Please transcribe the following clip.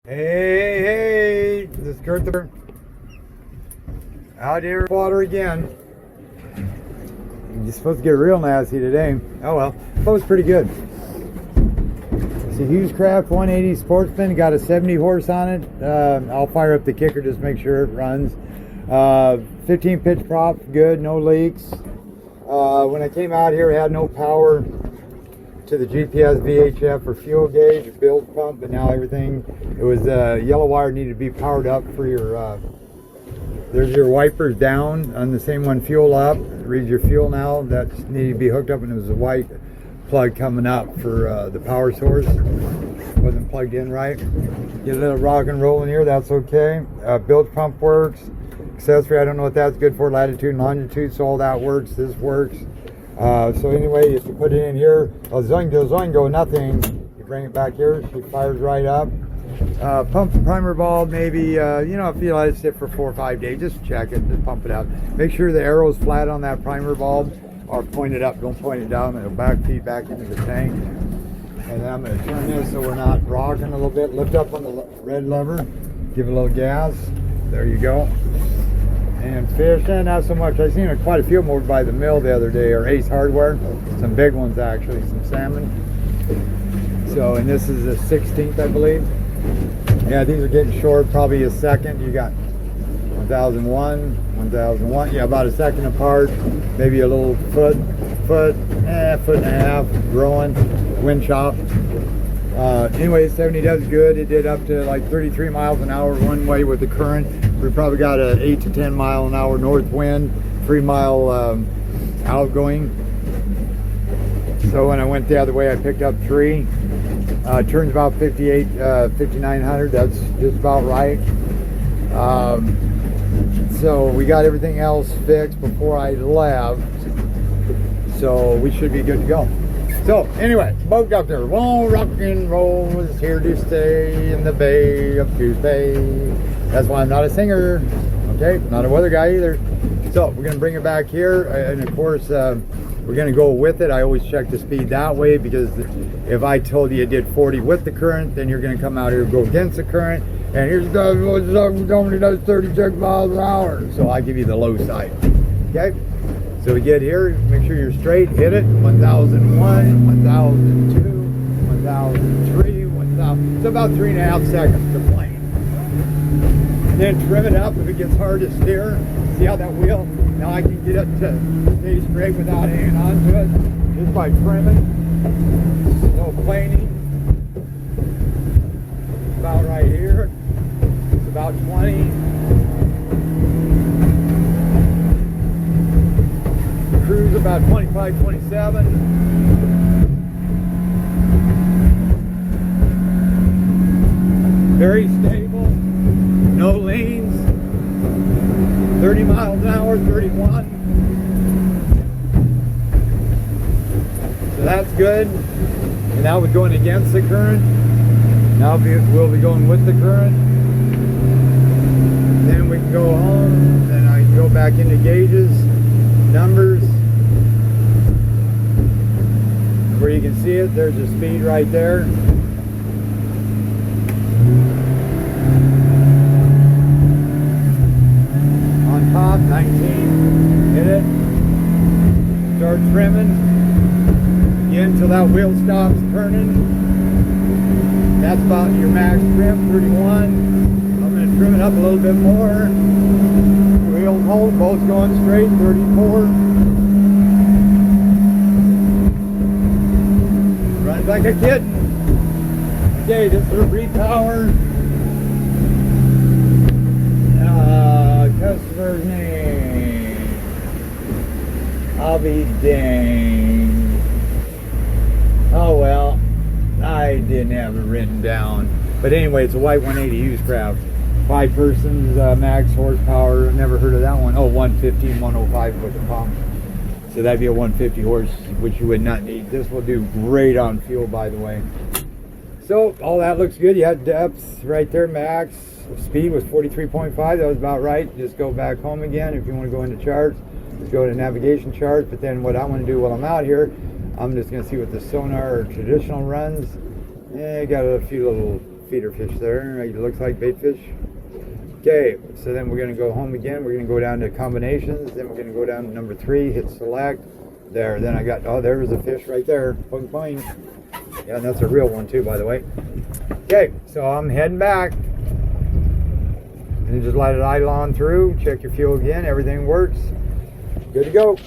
Hey, this is Kurt the out here water again. You're supposed to get real nasty today. Oh well, that was pretty good. It's a hewescraft 180 Sportsman, got a 70 horse on it. I'll fire up the kicker just to make sure it runs. 15 pitch prop, good, no leaks. When I came out here, it had no power to the GPS, VHF, or fuel gauge, build pump, but now everything, it was yellow wire needed to be powered up for your, there's your wipers down on the same one, fuel up, reads your fuel now, that needed to be hooked up, and it was a white plug coming up for the power source, wasn't plugged in right. Get a little rock and roll in here, that's okay. Build pump works, accessory, I don't know what that's good for, latitude and longitude, so all that works, this works. So anyway, if you put it in here, zoing go nothing, you bring it back here, she fires right up. Pump the primer bulb, maybe, you know, if you let it sit for 4 or 5 days, just check it, just pump it out. Make sure the arrow's flat on that primer bulb, or point it up, don't point it down, it'll back feed back into the tank. And then I'm going to turn this so we're not rocking a little bit, lift up on the red lever, give it a little gas, there you go. And fish, not so much. I seen quite a few more by the mill the other day, or Ace Hardware. Some big ones actually, some salmon. So, and this is the 16th, I believe. Yeah, these are getting short, probably a second. You got 1001, yeah, about a second apart. Maybe a little foot and a half, growing, wind chop. Anyway, 70 does good. It did up to like 33 miles an hour one way with the current. We probably got a 8 to 10 mile an hour north wind, 3 mile outgoing. So when I went the other way, I picked up 3. Turns about 5,900. That's just about right. So we got everything else fixed before I left. So we should be good to go. So anyway, boat up there. Well, rock and roll is here to stay in the Bay of Tuesday. That's why I'm not a singer, okay? Not a weather guy either. So we're gonna bring it back here, and of course, we're gonna go with it. I always check the speed that way, because if I told you it did 40 with the current, then you're gonna come out here and go against the current, and here's the only does 36 miles an hour. So I give you the low side, okay? So we get here, make sure you're straight, hit it, 1001, 1002, 1003, 1000, it's about 3.5 seconds to plane. Then trim it up if it gets hard to steer. See how that wheel, now I can get it to stay straight without hanging on to it, just by trimming, no planing. About right here, it's about 20. Cruise about 25, 27. Very stable, no lanes, 30 miles an hour, 31. So that's good. And now we're going against the current. Now we'll be going with the current. Then we can go home, then I can go back into gauges, numbers. Where you can see it, there's the speed right there. On top, 19, hit it. Start trimming. Again, until that wheel stops turning. That's about your max trim, 31. I'm going to trim it up a little bit more. Wheels hold, both going straight, 34. Like a kitten. Okay, this is a Repower. Customer's name. I'll be danged. Oh well, I didn't have it written down. But anyway, it's a white 180 hewescraft. 5 persons, max horsepower. Never heard of that one. Oh, 115, 105 with the pump. So that'd be a 150 horse, which you would not need. This will do great on fuel, by the way. So all that looks good. You had depth right there, max. Speed was 43.5. That was about right. Just go back home again if you want to go into charts. Just go to navigation charts. But then what I want to do while I'm out here, I'm just going to see what the sonar or traditional runs. Yeah, got a few little feeder fish there. It looks like bait fish. Okay, so then we're going to go home again. We're going to go down to combinations. Then we're going to go down to number 3, hit select. There, then I got, oh, there was a fish right there. Boing, boing. Yeah, and that's a real one too, by the way. Okay, so I'm heading back. And just let it idle on through. Check your fuel again. Everything works. Good to go.